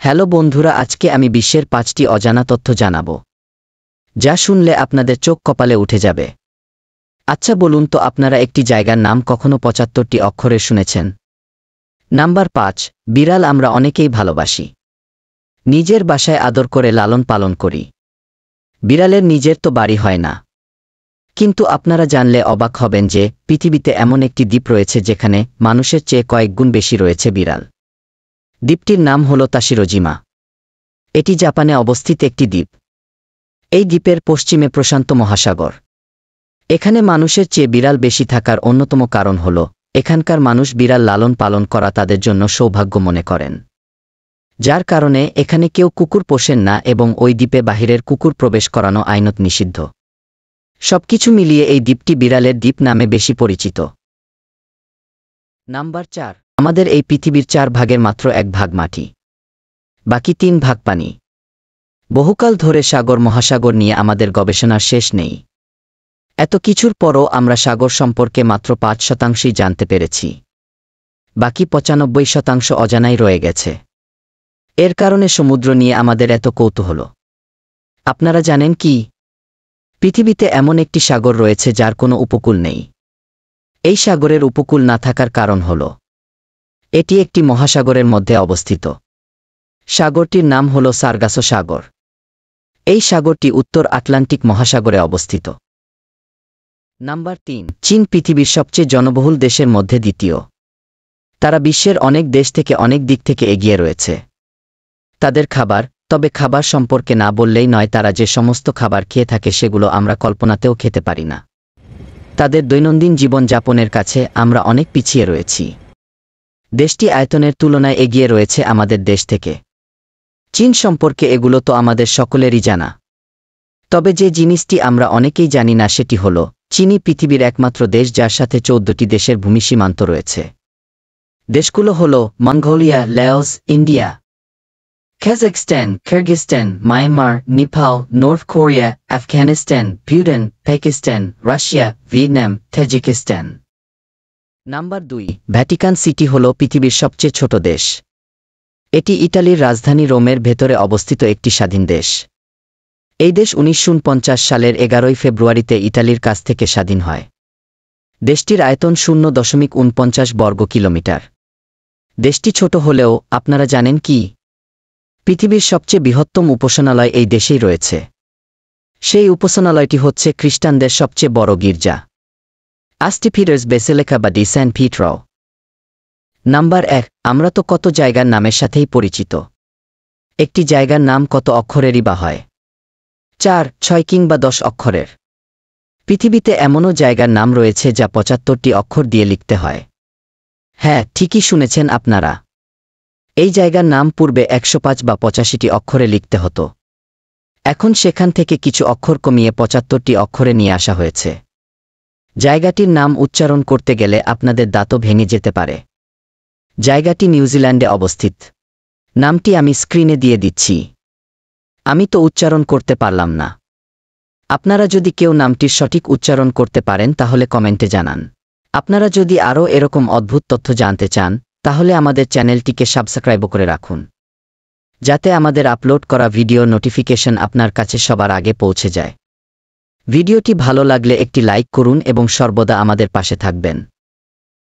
Hello বন্ধুরা, আজকে আমি বিশ্বের 5টি অজানা তথ্য জানাবো, যা শুনলে আপনাদের চোখ কপালে উঠে যাবে। আচ্ছা বলুন তো, আপনারা একটি জায়গার নাম কখনো 75টি অক্ষরে শুনেছেন? নাম্বার 5, বিড়াল আমরা অনেকেই ভালোবাসি। নিজের বাসায় আদর করে লালন পালন করি। বিড়ালের নিজের তো বাড়ি হয় না। কিন্তু আপনারা জানলে অবাক হবেন যে পৃথিবীতে এমন একটি দ্বীপ রয়েছে যেখানে মানুষের চেয়ে কয়েক গুণ বেশি রয়েছে বিড়াল। দ্বীপটির নাম হল তাশিরোজিমা। এটি জাপানে অবস্থিত একটি দ্বীপ। এই দ্বীপের পশ্চিমে প্রশান্ত মহাসাগর। এখানে মানুষের চেয়ে বিড়াল বেশি থাকার অন্যতম কারণ হল এখানকার মানুষ বিড়াল লালন পালন করা তাদের জন্য সৌভাগ্য মনে করেন, যার কারণে এখানে কেউ কুকুর পোষেন না এবং ওই দ্বীপে বাহিরের কুকুর প্রবেশ করানো আইনত নিষিদ্ধ। সবকিছু মিলিয়ে এই দ্বীপটি বিড়ালের দ্বীপ নামে বেশি পরিচিত। নাম্বার 4, আমাদের এই পৃথিবীর 4 ভাগের মাত্র 1 ভাগ মাটি, বাকি 3 ভাগ পানি। বহুকাল ধরে সাগর মহাসাগর নিয়ে আমাদের গবেষণার শেষ নেই। এত কিছুর পরও আমরা সাগর সম্পর্কে মাত্র 5% জানতে পেরেছি। বাকি 95% অজানাই রয়ে গেছে। এর কারণে সমুদ্র নিয়ে আমাদের এত কৌতূহল। আপনারা জানেন কি, পৃথিবীতে এমন একটি সাগর রয়েছে যার কোনো উপকূল নেই। এই সাগরের উপকূল না থাকার কারণ হল এটি একটি মহাসাগরের মধ্যে অবস্থিত। সাগরটির নাম হল সার্গাসো সাগর। এই সাগরটি উত্তর আটলান্টিক মহাসাগরে অবস্থিত। নাম্বার 3, চীন পৃথিবীর সবচেয়ে জনবহুল দেশের মধ্যে দ্বিতীয়। তারা বিশ্বের অনেক দেশ থেকে অনেক দিক থেকে এগিয়ে রয়েছে। তাদের খাবার, তবে খাবার সম্পর্কে না বললেই নয়, তারা যে সমস্ত খাবার খেয়ে থাকে সেগুলো আমরা কল্পনাতেও খেতে পারি না। তাদের দৈনন্দিন জীবন যাপনের কাছে আমরা অনেক পিছিয়ে রয়েছি। দেশটি আয়তনের তুলনায় এগিয়ে রয়েছে আমাদের দেশ থেকে। চীন সম্পর্কে এগুলো তো আমাদের সকলেরই জানা। তবে যে জিনিসটি আমরা অনেকেই জানি না সেটি হল চীনই পৃথিবীর একমাত্র দেশ যার সাথে 14টি দেশের ভূমি সীমান্ত রয়েছে। দেশগুলো হল Mongolia, Laos, India, Kazakhstan, Kyrgyzstan, Myanmar, Nepal, north Korea, Afghanistan, Bhutan, Pakistan, Russia, Vietnam, Tajikistan. Number 2, Vatican city হল পৃথিবীর সবচেয়ে ছোট দেশ। এটি ইটালির রাজধানী রোমের ভেতরে অবস্থিত একটি স্বাধীন দেশ। এই দেশ 1949 সালের 11 ফেব্রুয়ারিতে ইটালির কাছ থেকে স্বাধীন হয়। দেশটির আয়তন 0.49 বর্গ কিলোমিটার। দেশটি ছোট হলেও আপনারা জানেন কি, পৃথিবীর সবচেয়ে বৃহত্তম উপাসনালয় এই দেশেই রয়েছে। সেই উপাসনালয়টি হচ্ছে খ্রিস্টানদের সবচেয়ে বড় গির্জা, আস্টি পিটার্স বেসিলিকা বা ডি সেন্ট পিট্রো। নাম্বার 1, আমরা তো কত জায়গার নামের সাথেই পরিচিত। একটি জায়গার নাম কত অক্ষরেরই বা হয়? 4, 6 কিংবা 10 অক্ষরের। পৃথিবীতে এমনও জায়গার নাম রয়েছে যা 75টি অক্ষর দিয়ে লিখতে হয়। হ্যাঁ, ঠিকই শুনেছেন আপনারা। এই জায়গার নাম পূর্বে 105 বা 85টি অক্ষরে লিখতে হতো। এখন সেখান থেকে কিছু অক্ষর কমিয়ে 75টি অক্ষরে নিয়ে আসা হয়েছে। জায়গাটির নাম উচ্চারণ করতে গেলে আপনাদের দাঁতও ভেঙে যেতে পারে। জায়গাটি নিউজিল্যান্ডে অবস্থিত। নামটি আমি স্ক্রিনে দিয়ে দিচ্ছি। আমি তো উচ্চারণ করতে পারলাম না। আপনারা যদি কেউ নামটির সঠিক উচ্চারণ করতে পারেন তাহলে কমেন্টে জানান। আপনারা যদি আরও এরকম অদ্ভুত তথ্য জানতে চান তাহলে আমাদের চ্যানেলটিকে সাবস্ক্রাইব করে রাখুন, যাতে আমাদের আপলোড করা ভিডিও নোটিফিকেশন আপনার কাছে সবার আগে পৌঁছে যায়। ভিডিওটি ভালো লাগলে একটি লাইক করুন এবং সর্বদা আমাদের পাশে থাকবেন।